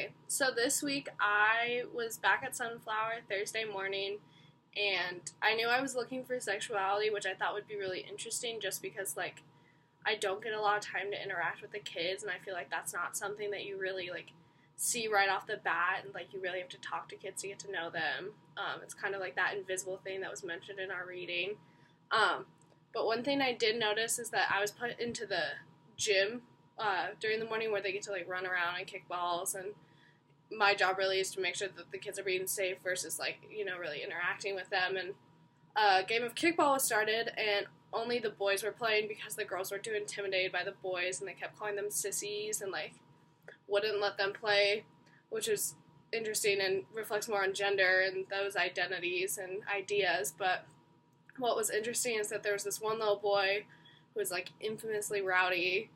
Okay, so this week I was back at Sunflower Thursday morning, and I knew I was looking for sexuality, which I thought would be really interesting just because, like, I don't get a lot of time to interact with the kids, and I feel like that's not something that you really, like, see right off the bat, and, like, you really have to talk to kids to get to know them. It's kind of like that invisible thing that was mentioned in our reading. Um, but one thing I did notice is that I was put into the gym during the morning where they get to like run around and kick balls, and my job really is to make sure that the kids are being safe versus like really interacting with them. And a game of kickball was started, and only the boys were playing because the girls were too intimidated by the boys, and they kept calling them sissies and like wouldn't let them play, which is interesting and reflects more on gender and those identities and ideas. But what was interesting is that there was this one little boy who was like infamously rowdy,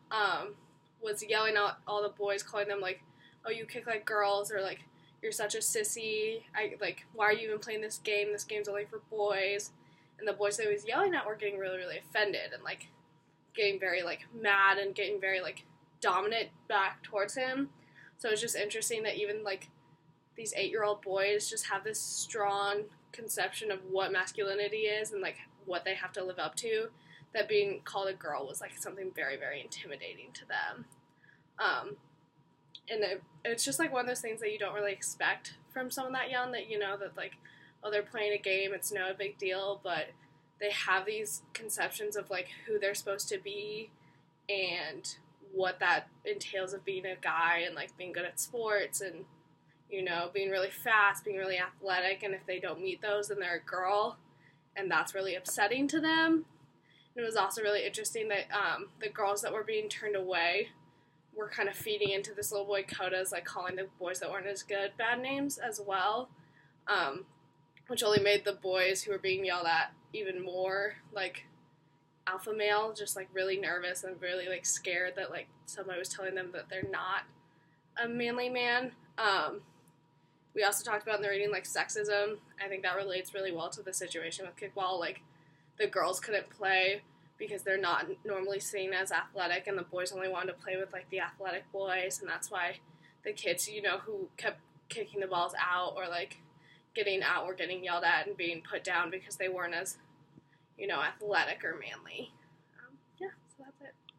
was yelling at all the boys, calling them like, "Oh, you kick like girls," or like, "You're such a sissy. Why are you even playing this game? This game's only for boys." And the boys that he was yelling at were getting really, really offended and like getting very like mad and getting very like dominant back towards him. So it's just interesting that even like these 8-year-old boys just have this strong conception of what masculinity is and like what they have to live up to, that being called a girl was like something very, very intimidating to them. It's just like one of those things that you don't really expect from someone that young, that that like, oh, they're playing a game, it's no big deal, but they have these conceptions of like who they're supposed to be and what that entails of being a guy and like being good at sports and being really fast, being really athletic, and if they don't meet those, then they're a girl, and that's really upsetting to them. And it was also really interesting that the girls that were being turned away were kind of feeding into this little boy Coda's, like calling the boys that weren't as good bad names as well, which only made the boys who were being yelled at even more like alpha male, just like really nervous and really like scared that like somebody was telling them that they're not a manly man. We also talked about in the reading like sexism. I think that relates really well to the situation with kickball. Like the girls couldn't play because they're not normally seen as athletic, and the boys only wanted to play with like the athletic boys, and that's why the kids who kept kicking the balls out or like getting out were getting yelled at and being put down because they weren't as athletic or manly.